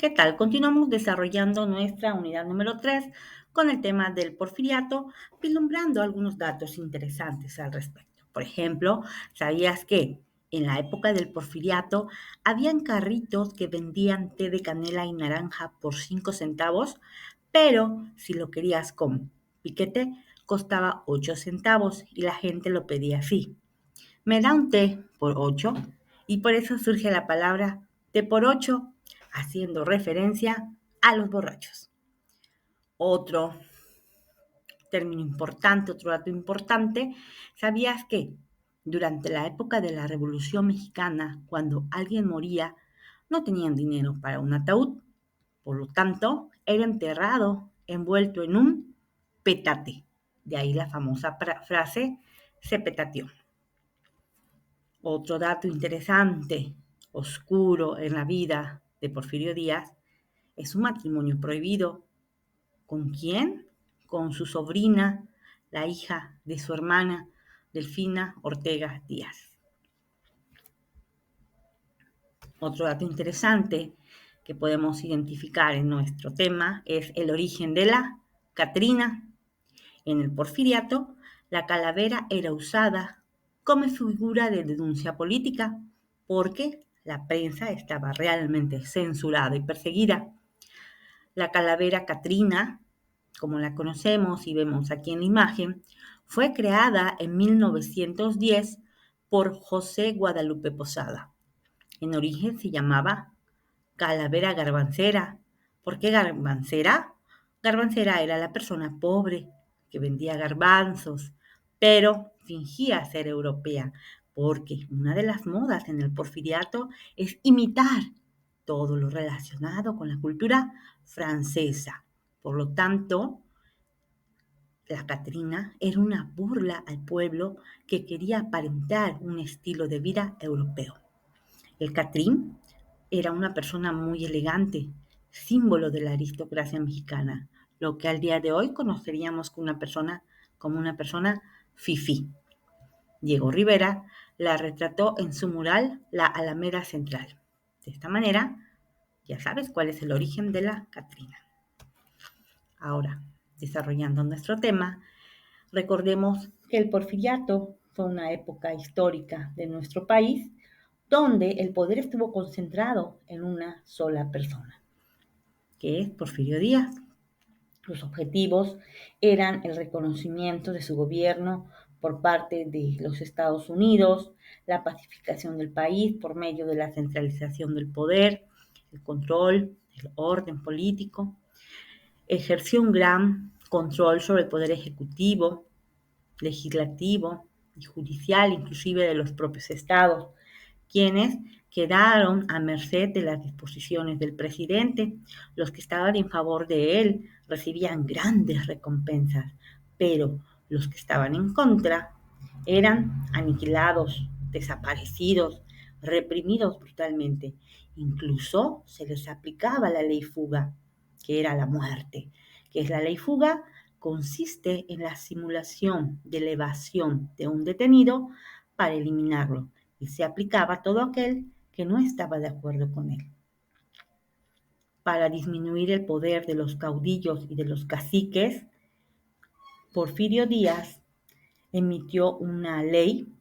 ¿Qué tal? Continuamos desarrollando nuestra unidad número 3 con el tema del porfiriato, vislumbrando algunos datos interesantes al respecto. Por ejemplo, ¿sabías que en la época del porfiriato habían carritos que vendían té de canela y naranja por 5 centavos, pero si lo querías con piquete costaba 8 centavos y la gente lo pedía así? Me da un té por 8 y por eso surge la palabra té por 8, haciendo referencia a los borrachos. Otro término importante, otro dato importante, ¿sabías que durante la época de la Revolución Mexicana, cuando alguien moría, no tenían dinero para un ataúd? Por lo tanto, era enterrado envuelto en un petate. De ahí la famosa frase, se petateó. Otro dato interesante, oscuro en la vida de Porfirio Díaz, es su matrimonio prohibido. ¿Con quién? Con su sobrina, la hija de su hermana, Delfina Ortega Díaz. Otro dato interesante que podemos identificar en nuestro tema es el origen de la Catrina. En el porfiriato, la calavera era usada como figura de denuncia política porque la prensa estaba realmente censurada y perseguida. La calavera Catrina, como la conocemos y vemos aquí en la imagen, fue creada en 1910 por José Guadalupe Posada. En origen se llamaba calavera garbancera. ¿Por qué garbancera? Garbancera era la persona pobre que vendía garbanzos, pero fingía ser europea, porque una de las modas en el porfiriato es imitar todo lo relacionado con la cultura francesa. Por lo tanto, la Catrina era una burla al pueblo que quería aparentar un estilo de vida europeo. El Catrín era una persona muy elegante, símbolo de la aristocracia mexicana, lo que al día de hoy conoceríamos como una persona fifí. Diego Rivera la retrató en su mural La Alameda Central. De esta manera, ya sabes cuál es el origen de la Catrina. Ahora, desarrollando nuestro tema, recordemos que el porfiriato fue una época histórica de nuestro país donde el poder estuvo concentrado en una sola persona, que es Porfirio Díaz. Los objetivos eran el reconocimiento de su gobierno por parte de los Estados Unidos, la pacificación del país por medio de la centralización del poder, el control, el orden político. Ejerció un gran control sobre el poder ejecutivo, legislativo y judicial, inclusive de los propios estados, quienes quedaron a merced de las disposiciones del presidente. Los que estaban en favor de él recibían grandes recompensas, pero los que estaban en contra eran aniquilados, desaparecidos, reprimidos brutalmente. Incluso se les aplicaba la ley fuga, que era la muerte. ¿Qué es la ley fuga? Consiste en la simulación de la evasión de un detenido para eliminarlo y se aplicaba a todo aquel que no estaba de acuerdo con él. Para disminuir el poder de los caudillos y de los caciques, Porfirio Díaz emitió una ley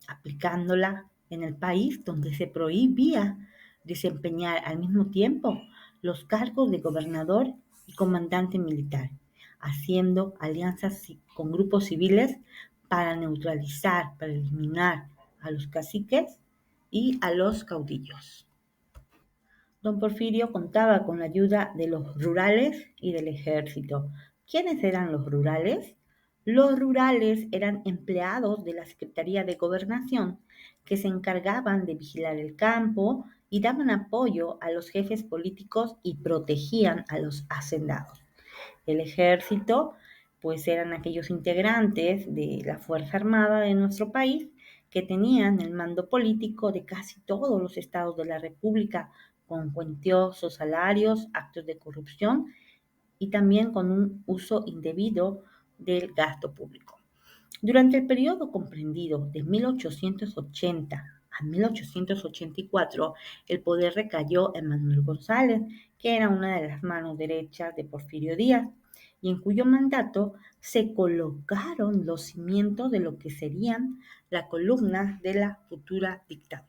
aplicándola en el país donde se prohibía desempeñar al mismo tiempo los cargos de gobernador y comandante militar, haciendo alianzas con grupos civiles para neutralizar, para eliminar a los caciques y a los caudillos. Don Porfirio contaba con la ayuda de los rurales y del ejército. ¿Quiénes eran los rurales? Los rurales eran empleados de la Secretaría de Gobernación que se encargaban de vigilar el campo y daban apoyo a los jefes políticos y protegían a los hacendados. El ejército, pues eran aquellos integrantes de la Fuerza Armada de nuestro país que tenían el mando político de casi todos los estados de la República, con cuantiosos salarios, actos de corrupción y también con un uso indebido del gasto público. Durante el periodo comprendido de 1880 a 1884, el poder recayó en Manuel González, que era una de las manos derechas de Porfirio Díaz, y en cuyo mandato se colocaron los cimientos de lo que serían la columna de la futura dictadura.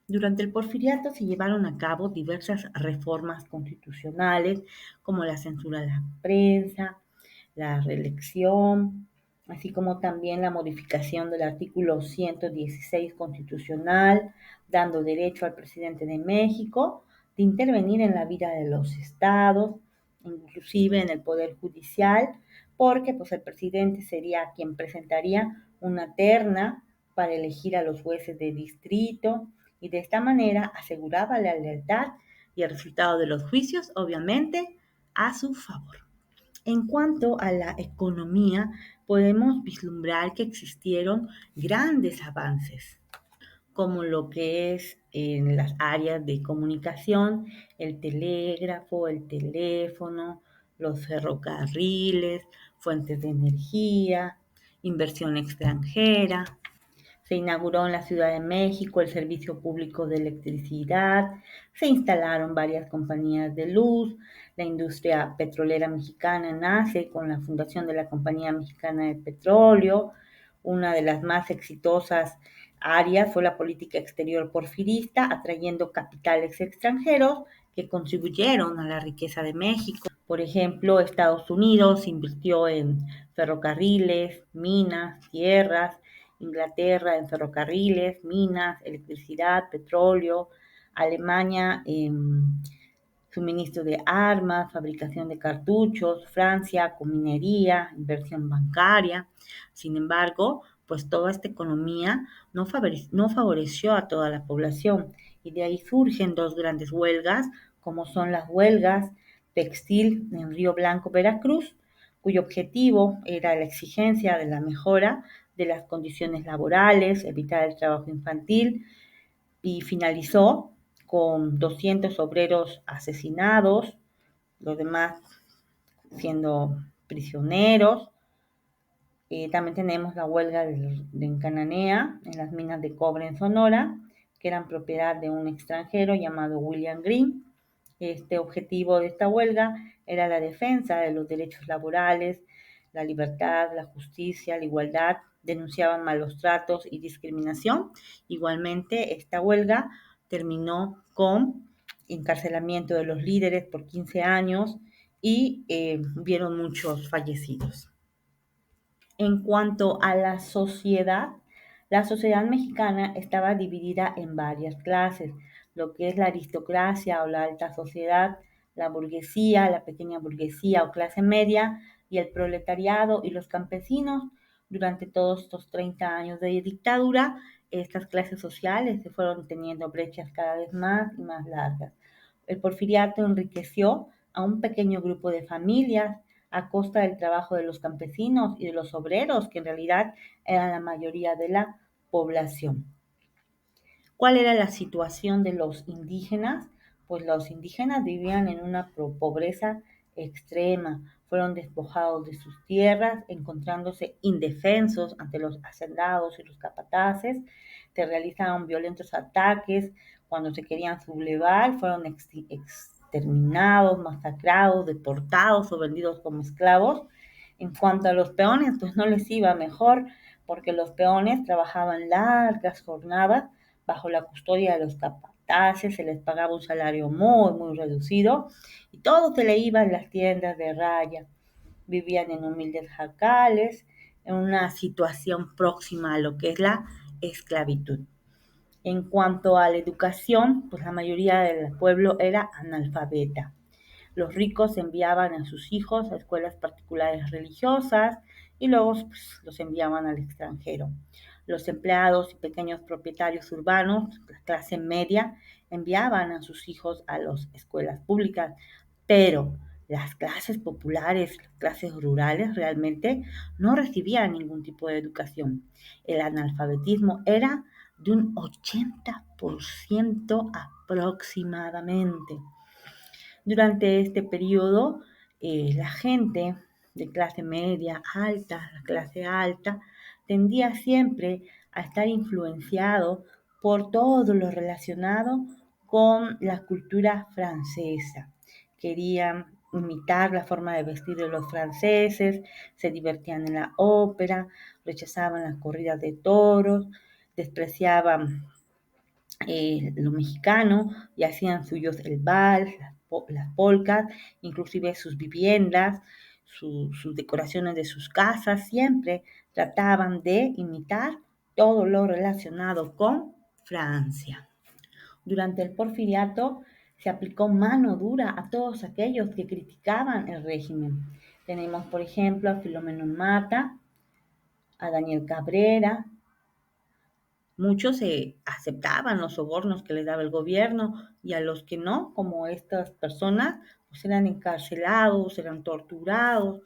Durante el porfiriato se llevaron a cabo diversas reformas constitucionales, como la censura de la prensa, la reelección, así como también la modificación del artículo 116 constitucional, dando derecho al presidente de México de intervenir en la vida de los estados, inclusive en el poder judicial, porque pues el presidente sería quien presentaría una terna para elegir a los jueces de distrito y de esta manera aseguraba la lealtad y el resultado de los juicios, obviamente, a su favor. En cuanto a la economía, podemos vislumbrar que existieron grandes avances, como lo que es en las áreas de comunicación, el telégrafo, el teléfono, los ferrocarriles, fuentes de energía, inversión extranjera. Se inauguró en la Ciudad de México el servicio público de electricidad, se instalaron varias compañías de luz, la industria petrolera mexicana nace con la fundación de la Compañía Mexicana de Petróleo. Una de las más exitosas áreas fue la política exterior porfirista, atrayendo capitales extranjeros que contribuyeron a la riqueza de México. Por ejemplo, Estados Unidos invirtió en ferrocarriles, minas, tierras, Inglaterra en ferrocarriles, minas, electricidad, petróleo, Alemania en suministro de armas, fabricación de cartuchos, Francia con minería, inversión bancaria. Sin embargo, pues toda esta economía no favoreció a toda la población y de ahí surgen dos grandes huelgas, como son las huelgas textil en Río Blanco, Veracruz, cuyo objetivo era la exigencia de la mejora de las condiciones laborales, evitar el trabajo infantil, y finalizó con 200 obreros asesinados, los demás siendo prisioneros. También tenemos la huelga en Cananea, en las minas de cobre en Sonora, que eran propiedad de un extranjero llamado William Green. Este objetivo de esta huelga era la defensa de los derechos laborales, la libertad, la justicia, la igualdad. Denunciaban malos tratos y discriminación. Igualmente, esta huelga terminó con encarcelamiento de los líderes por 15 años y hubieron muchos fallecidos. En cuanto a la sociedad mexicana estaba dividida en varias clases, lo que es la aristocracia o la alta sociedad, la burguesía, la pequeña burguesía o clase media, y el proletariado y los campesinos. Durante todos estos 30 años de dictadura, estas clases sociales se fueron teniendo brechas cada vez más y más largas. El porfiriato enriqueció a un pequeño grupo de familias a costa del trabajo de los campesinos y de los obreros, que en realidad eran la mayoría de la población. ¿Cuál era la situación de los indígenas? Pues los indígenas vivían en una pobreza extrema, fueron despojados de sus tierras, encontrándose indefensos ante los hacendados y los capataces, se realizaban violentos ataques, cuando se querían sublevar, fueron exterminados, masacrados, deportados o vendidos como esclavos. En cuanto a los peones, pues no les iba mejor, porque los peones trabajaban largas jornadas bajo la custodia de los capataces, se les pagaba un salario muy reducido y todo se le iba en las tiendas de raya. Vivían en humildes jacales, en una situación próxima a lo que es la esclavitud. En cuanto a la educación, pues la mayoría del pueblo era analfabeta. Los ricos enviaban a sus hijos a escuelas particulares religiosas y luego pues, los enviaban al extranjero. Los empleados y pequeños propietarios urbanos, la clase media, enviaban a sus hijos a las escuelas públicas, pero las clases populares, las clases rurales realmente no recibían ningún tipo de educación. El analfabetismo era de un 80% aproximadamente. Durante este periodo, la gente de clase media alta, la clase alta, tendía siempre a estar influenciado por todo lo relacionado con la cultura francesa. Querían imitar la forma de vestir de los franceses, se divertían en la ópera, rechazaban las corridas de toros, despreciaban lo mexicano y hacían suyos el vals, las polcas, inclusive sus viviendas, sus decoraciones de sus casas, siempre trataban de imitar todo lo relacionado con Francia. Durante el porfiriato se aplicó mano dura a todos aquellos que criticaban el régimen. Tenemos, por ejemplo, a Filomeno Mata, a Daniel Cabrera. Muchos aceptaban los sobornos que les daba el gobierno y a los que no, como estas personas, pues eran encarcelados, eran torturados,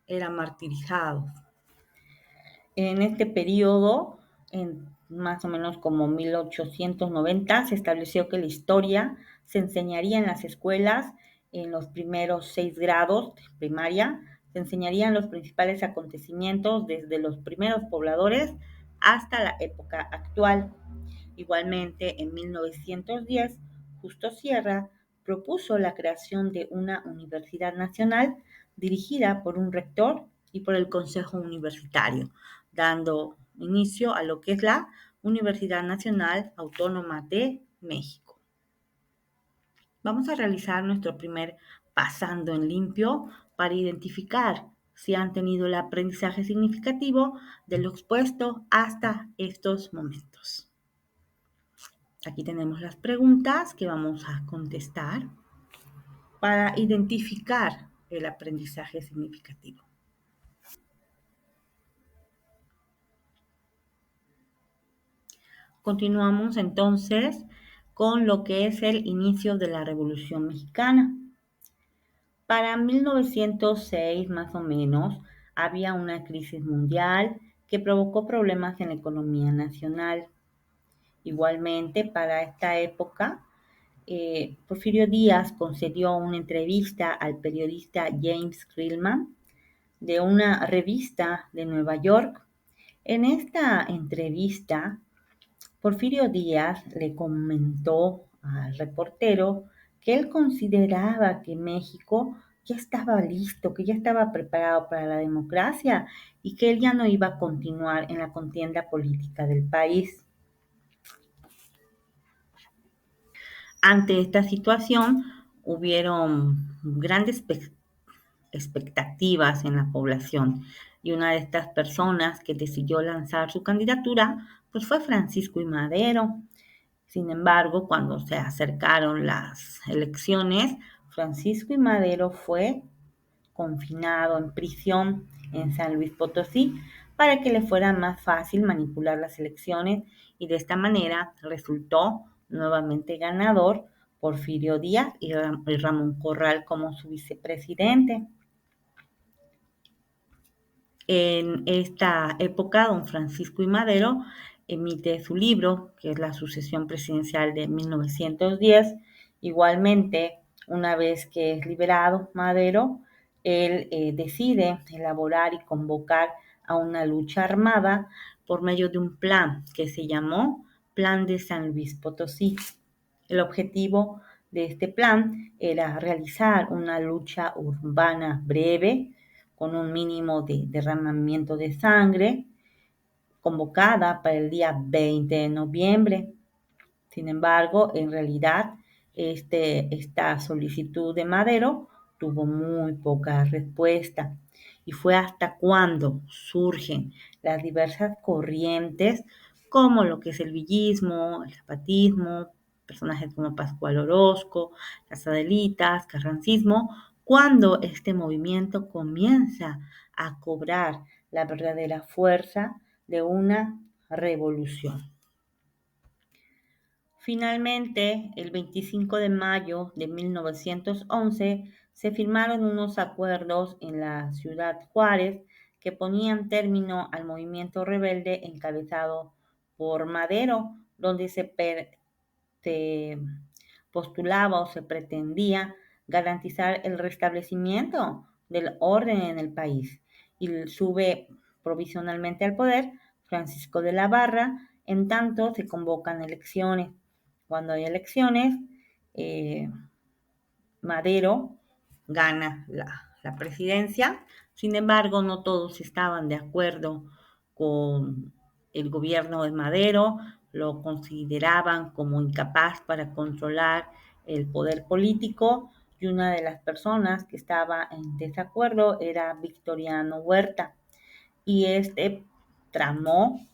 eran martirizados. En este periodo, en más o menos como 1890, se estableció que la historia se enseñaría en las escuelas en los primeros 6 grados de primaria, se enseñarían los principales acontecimientos desde los primeros pobladores hasta la época actual. Igualmente, en 1910, Justo Sierra propuso la creación de una universidad nacional dirigida por un rector y por el Consejo Universitario, dando inicio a lo que es la Universidad Nacional Autónoma de México. Vamos a realizar nuestro primer pasando en limpio para identificar si han tenido el aprendizaje significativo de lo expuesto hasta estos momentos. Aquí tenemos las preguntas que vamos a contestar para identificar el aprendizaje significativo. Continuamos entonces con lo que es el inicio de la Revolución Mexicana. Para 1906 más o menos había una crisis mundial que provocó problemas en la economía nacional. Igualmente, para esta época, Porfirio Díaz concedió una entrevista al periodista James Krillman de una revista de Nueva York. En esta entrevista, Porfirio Díaz le comentó al reportero que él consideraba que México ya estaba listo, que ya estaba preparado para la democracia y que él ya no iba a continuar en la contienda política del país. Ante esta situación, hubieron grandes expectativas en la población y una de estas personas que decidió lanzar su candidatura pues fue Francisco I. Madero. Sin embargo, cuando se acercaron las elecciones, Francisco I. Madero fue confinado en prisión en San Luis Potosí para que le fuera más fácil manipular las elecciones y de esta manera resultó nuevamente ganador Porfirio Díaz y Ramón Corral como su vicepresidente. En esta época, don Francisco I. Madero emite su libro, que es La sucesión presidencial de 1910. Igualmente, una vez que es liberado Madero, él decide elaborar y convocar a una lucha armada por medio de un plan que se llamó Plan de San Luis Potosí. El objetivo de este plan era realizar una lucha urbana breve, con un mínimo de derramamiento de sangre, convocada para el día 20 de noviembre. Sin embargo, en realidad, esta solicitud de Madero tuvo muy poca respuesta y fue hasta cuando surgen las diversas corrientes como lo que es el villismo, el zapatismo, personajes como Pascual Orozco, las Adelitas, carrancismo, cuando este movimiento comienza a cobrar la verdadera fuerza de una revolución. Finalmente, el 25 de mayo de 1911 se firmaron unos acuerdos en la ciudad Juárez que ponían término al movimiento rebelde encabezado por Madero, donde se postulaba o se pretendía garantizar el restablecimiento del orden en el país. Y sube provisionalmente al poder Francisco de la Barra En tanto, se convocan elecciones. Cuando hay elecciones, Madero gana la presidencia. Sin embargo, no todos estaban de acuerdo con el gobierno de Madero, lo consideraban como incapaz para controlar el poder político, y una de las personas que estaba en desacuerdo era Victoriano Huerta, y este tramó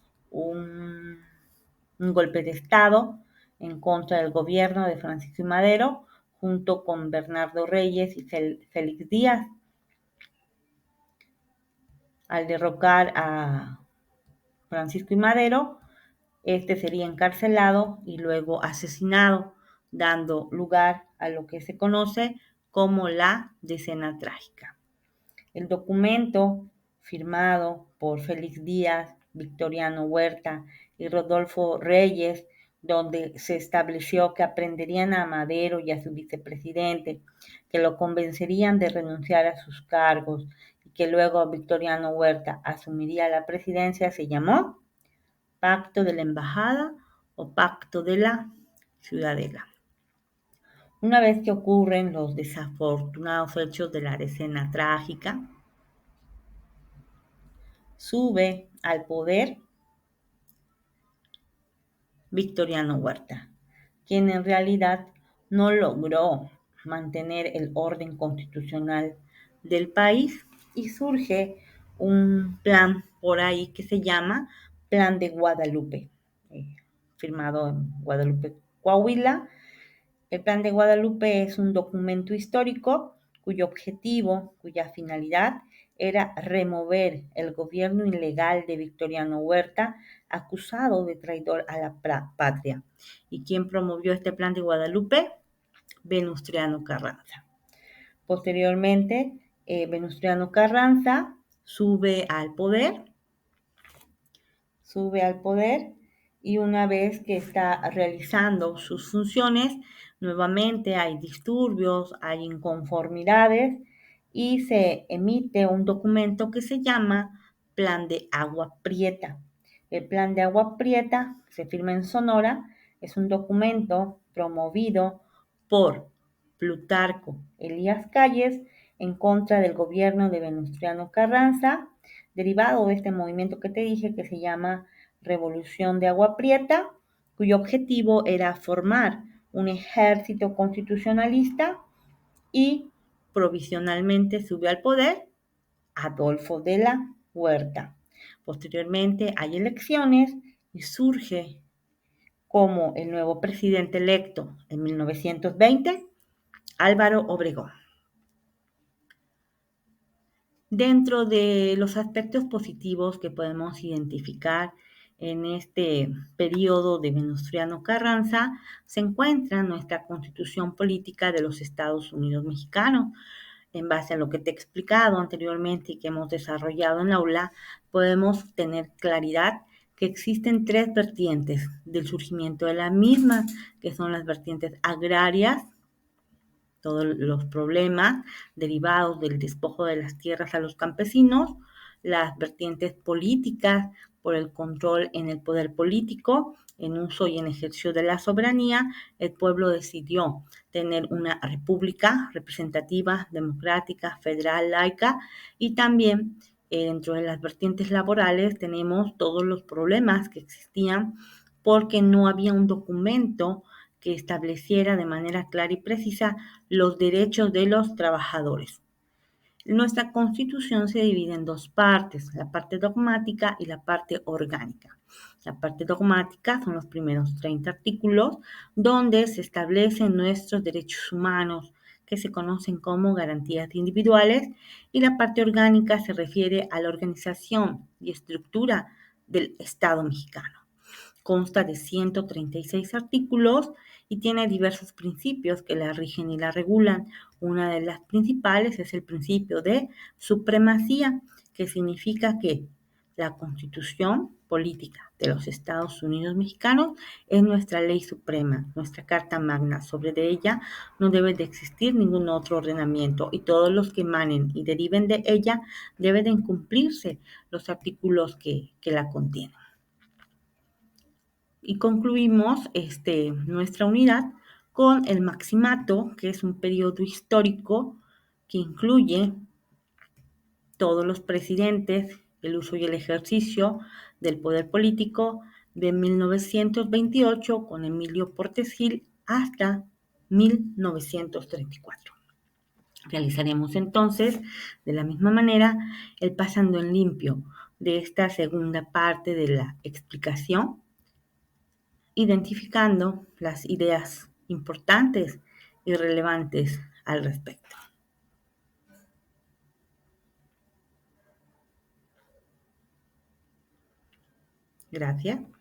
un golpe de Estado en contra del gobierno de Francisco y Madero, junto con Bernardo Reyes y Félix Díaz. Al derrocar a Francisco y Madero, este sería encarcelado y luego asesinado, dando lugar a lo que se conoce como la Decena Trágica. El documento firmado por Félix Díaz, Victoriano Huerta y Rodolfo Reyes, donde se estableció que aprenderían a Madero y a su vicepresidente, que lo convencerían de renunciar a sus cargos y que luego Victoriano Huerta asumiría la presidencia, se llamó Pacto de la Embajada o Pacto de la Ciudadela. Una vez que ocurren los desafortunados hechos de la Decena Trágica, sube al poder Victoriano Huerta, quien en realidad no logró mantener el orden constitucional del país, y surge un plan por ahí que se llama Plan de Guadalupe, firmado en Guadalupe, Coahuila. El Plan de Guadalupe es un documento histórico cuyo objetivo, cuya finalidad era remover el gobierno ilegal de Victoriano Huerta, acusado de traidor a la patria. ¿Y quién promovió este Plan de Guadalupe? Venustiano Carranza. Posteriormente, Venustiano Carranza sube al poder, y una vez que está realizando sus funciones, nuevamente hay disturbios, hay inconformidades, y se emite un documento que se llama Plan de Agua Prieta. El Plan de Agua Prieta se firma en Sonora, es un documento promovido por Plutarco Elías Calles en contra del gobierno de Venustiano Carranza, derivado de este movimiento que te dije que se llama Revolución de Agua Prieta, cuyo objetivo era formar un ejército constitucionalista, y provisionalmente sube al poder Adolfo de la Huerta. Posteriormente hay elecciones y surge como el nuevo presidente electo en 1920, Álvaro Obregón. Dentro de los aspectos positivos que podemos identificar en este periodo de Venustiano Carranza, se encuentra nuestra Constitución Política de los Estados Unidos Mexicanos. En base a lo que te he explicado anteriormente y que hemos desarrollado en la aula, podemos tener claridad que existen tres vertientes del surgimiento de la misma, que son las vertientes agrarias, todos los problemas derivados del despojo de las tierras a los campesinos, las vertientes políticas por el control en el poder político, en uso y en ejercicio de la soberanía. El pueblo decidió tener una república representativa, democrática, federal, laica, y también dentro de las vertientes laborales tenemos todos los problemas que existían porque no había un documento que estableciera de manera clara y precisa los derechos de los trabajadores. Nuestra Constitución se divide en dos partes, la parte dogmática y la parte orgánica. La parte dogmática son los primeros 30 artículos, donde se establecen nuestros derechos humanos, que se conocen como garantías individuales, y la parte orgánica se refiere a la organización y estructura del Estado mexicano. Consta de 136 artículos y tiene diversos principios que la rigen y la regulan. Una de las principales es el principio de supremacía, que significa que la Constitución Política de los Estados Unidos Mexicanos es nuestra ley suprema, nuestra Carta Magna. Sobre de ella no debe de existir ningún otro ordenamiento, y todos los que emanen y deriven de ella deben de cumplirse los artículos que la contienen. y concluimos nuestra unidad con el maximato, que es un periodo histórico que incluye todos los presidentes, el uso y el ejercicio del poder político de 1928 con Emilio Portes Gil hasta 1934. Realizaremos entonces de la misma manera el pasando en limpio de esta segunda parte de la explicación, identificando las ideas importantes y relevantes al respecto. Gracias.